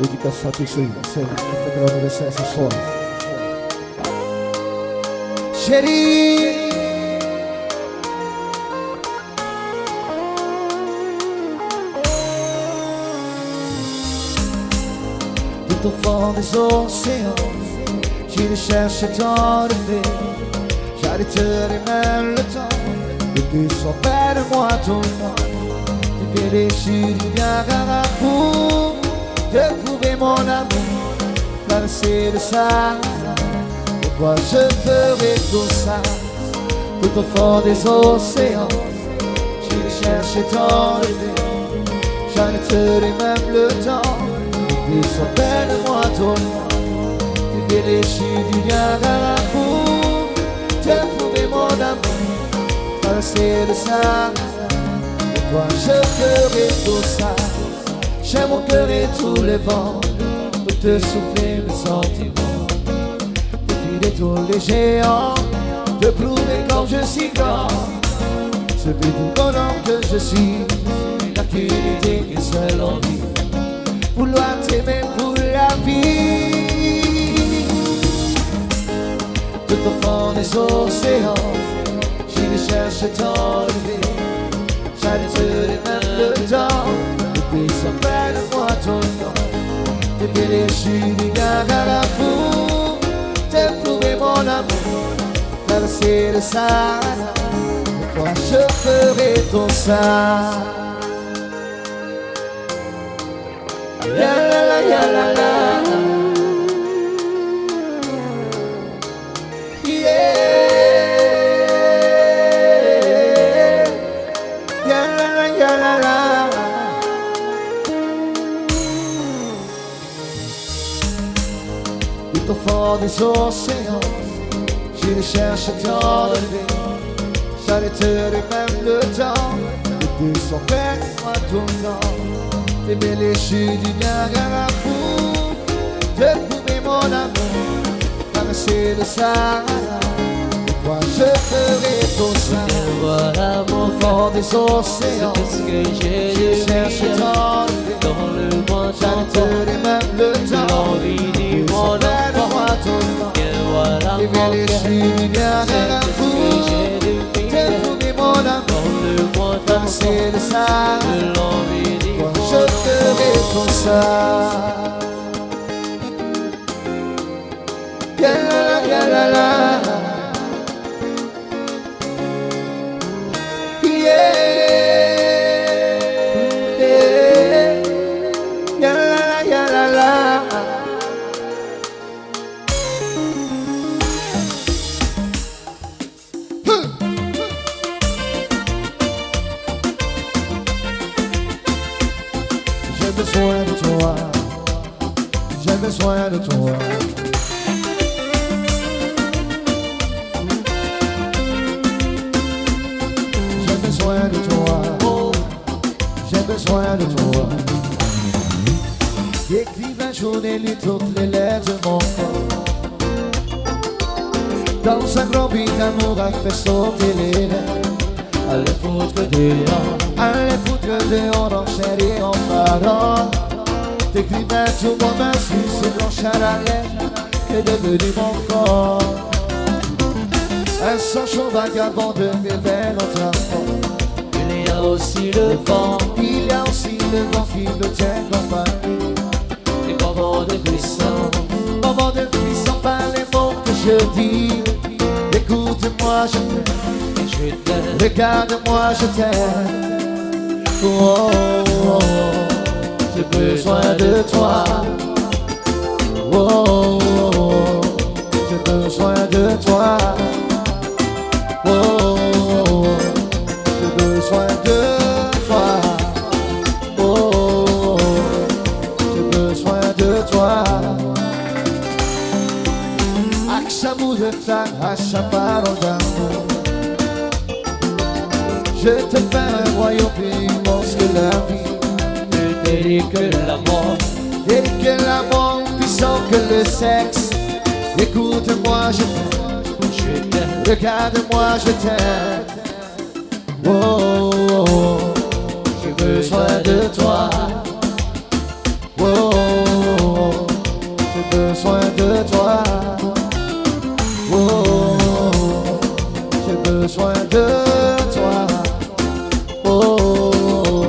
Dedicação a ti, Senhor. Senhor, que te damos essa sola. Chérie, tout au fond des océans, j'irai chercher ton reflet. J'arrêterai même le temps et tu sois près de moi tout le temps. Tu verrais, je suis bien pour te prouver mon amour, traverser le Sahara. Pour toi je ferai tout ça. Tout au fond des océans, j'irai chercher ton reflet. J'arrêterai même le temps. Tu sois près de moi tout le temps. Tu verrais, je suis du Niagara pour te prouver mon amour, traverser le Sahara. Pour toi je ferai tout ça. J'ai mon cœur et tous les vents pour te souffler mes sentiments, défiler tous les géants, te prouver comme je suis grand. Ce petit bonhomme que je suis, n'a qu'une idée, qu'une seule envie, vouloir t'aimer pour la vie. Tout au fond des océans, j'irai chercher ton lever. J'arrêterai même le temps, et puis sois près de moi tout le temps. Te verrai, je suis du Niagara pour te prouver mon amour, traverser le Sahara. Pour toi je ferai tout ça. Ya la la ya la la. Yeah. Ya la la ya la la. Tout au fond des océans, j'irai chercher ton lever. J'arrêterai même le temps, et puis sois près de moi tout le temps. Les belles chutes du Niagara pour te prouver mon amour, traverser le Sahara. Pour toi je ferai tout ça. Voilà mon Fond des océans, ce que j'ai de cherche ton dans le moins j'arrêterai même le temps. l'envie du monde près de moi tout le temps. Et voilà Les mon belles cœur, chutes du Niagara c'est ce pour que j'ai de te prouver mon amour, dans le moins traverser le Sahara. de l'envie du Moi, monde. je ferai tout ça. Ya la la ya la la. Yeah. Ya la la ya la la. J'ai besoin de toi, j'ai besoin de toi. J'ai besoin de toi, j'ai besoin de toi. J'écrive jour et nuit toutes les lettres de mon corps. Dans un grand beat d'amour a fait sauter les rêves. Allez foutre dehors, Allez foutre dehors en chair et en parole. T'écrivais tout mon insu, c'est blanche à la lèvre qu'est devenu mon corps. Un sang chaud vagabond de mes veines en transport. il y a aussi le vent, Il y a aussi le vent qui me tient compagnie. des moments de frissons. Moment de frisson par les mots que je dis. Écoute-moi, je t'aime. Et je t'aime, Regarde-moi, je t'aime. Oh, oh, oh, j'ai besoin de toi. Oh, oh, oh, j'ai besoin de toi. Oh, oh, oh, j'ai besoin de toi. Oh, oh, oh, j'ai besoin de toi. À chaque mot de flamme, à chaque parole d'amour, je te fais un royaume plus immense que la vie. plus délicat que la mort. Et que l'amour puissant que le sexe. Écoute-moi, je t'aime. Je t'aime, Regarde-moi, je t'aime. Oh, oh, oh, j'ai besoin de toi. Oh, oh, oh, besoin de toi. Oh,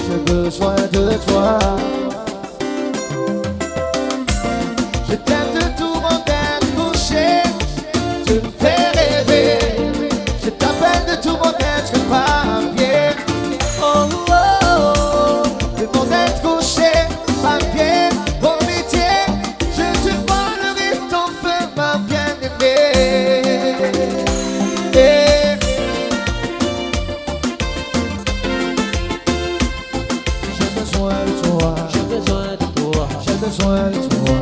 j'ai besoin de toi. Je t'aime de tout mon être couché. Tu me fais rêver. Je t'appelle de tout mon être papier. Oh, oh, oh, de mon être couché, papier, pour métier. Je te volerai ton feu, ma bien-aimée. J'ai besoin de toi. J'ai besoin de toi. J'ai besoin de toi.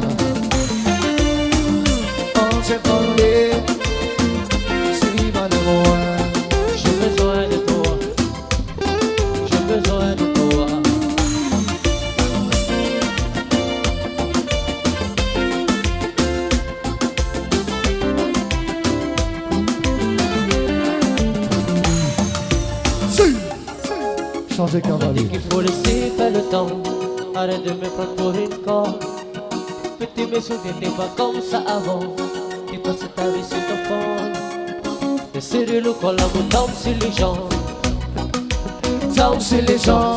Oh, j'ai volé. Si malheureux. J'ai besoin de toi. J'ai besoin de toi. Changer On dit cavalier. qu'il faut laisser faire le temps. Arrête de me prendre pour une corde. Petit me souviens, t'es pas comme ça avant. Tu passes ta vie sur ton fond. Et c'est de l'eau quand l'amour tombe sur les gens. Tombe sur les gens.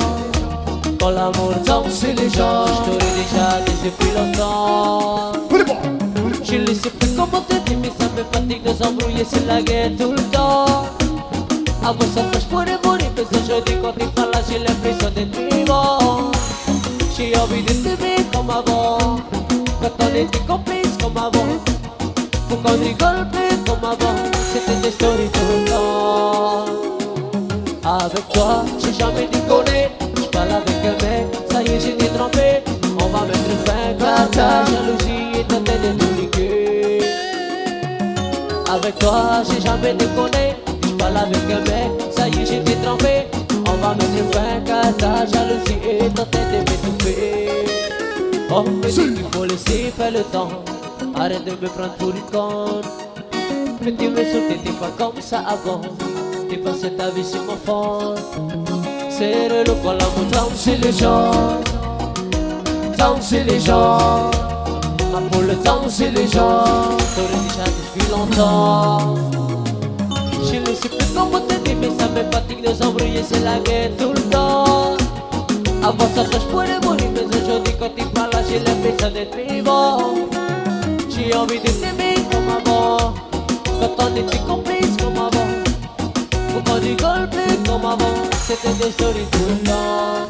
Quand l'amour tombe sur les gens. Je t'aurais déjà dit depuis longtemps. Je ne sais plus comment te dire, mais ça me fatigue de s'embrouiller, c'est la guerre tout le temps. Avant ça, je pourrais mourir, mais aujourd'hui quand tu parles là, j'ai l'impression d'être vivant. J'ai envie de t'aimer comme avant, quand on était complices comme avant. Faut qu'on rigole plus comme avant, c'était des stories tout le temps. Avec toi, j'ai jamais déconné, je parle avec un mec, ça y est j'ai été trompé. On va mettre fin à ta jalousie et tenter de nous niquer. Avec toi, j'ai jamais déconné, je parle avec un mec, ça y est j'ai été trompé. On va mettre fin à ta jalousie et tenter de m'étouffer. Oh, mais il faut laisser faire le temps, arrête de me prendre pour une conne. Mais tu me sautes, t'es pas comme ça avant. Tu passes ta vie sur mon fond. C'est le look quand l'amour tombe sur les gens. Tombe sur les gens. Ma poule tombe sur les gens. T'aurais déjà depuis longtemps. Je ne sais plus comment te dire, mais ça me fatigue de s'embrouiller, c'est la guerre tout le temps. Avant ça, je pourrais mourir, mais aujourd'hui quand tu parles là, j'ai l'impression d'être vivant. J'ai envie de t'aimer comme avant, quand on était complices comme avant. Faut qu'on rigole plus comme avant, c'était des stories tout le temps.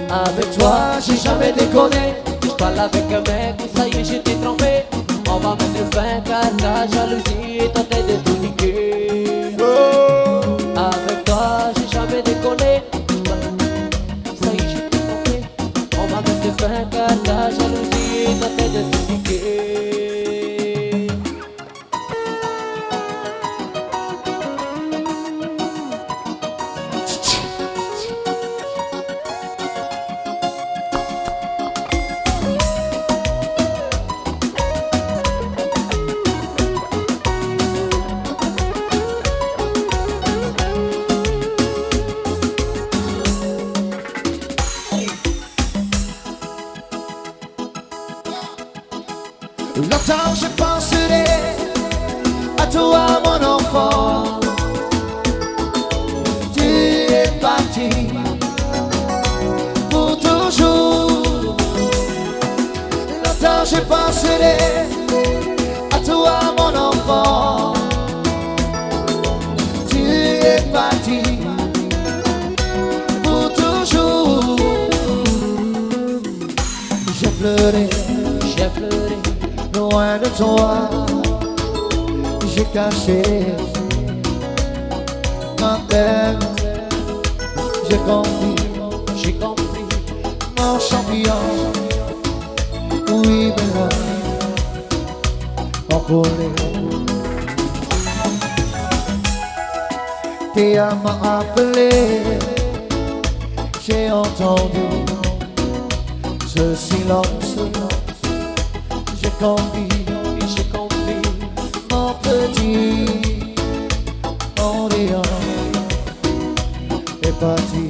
Avec toi, j'ai jamais déconné, je parle avec un mec, ça y est, j'étais trompé. On va mettre fin à ta jalousie et tenter de tout niquer. Avec toi, j'ai jamais déconné, ça y est, j'étais trompé. On va mettre fin à ta jalousie et tenter de tout niquer. Longtemps je penserai à toi mon enfant. Tu es parti pour toujours. Longtemps je penserai à toi mon enfant. Tu es parti pour toujours. J'ai pleuré loin de toi, j'ai caché ma peine. J'ai compris mon champion. Oui, mais là, on connaît. T'es à m'appeler, j'ai entendu ce silence. J'ai compris, mon petit Orient est parti.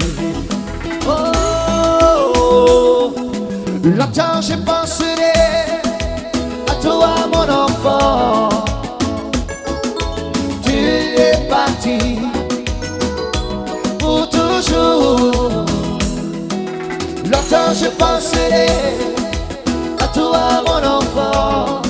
Oh, longtemps je penserai à toi mon enfant. Tu je penserai à toi mon enfant.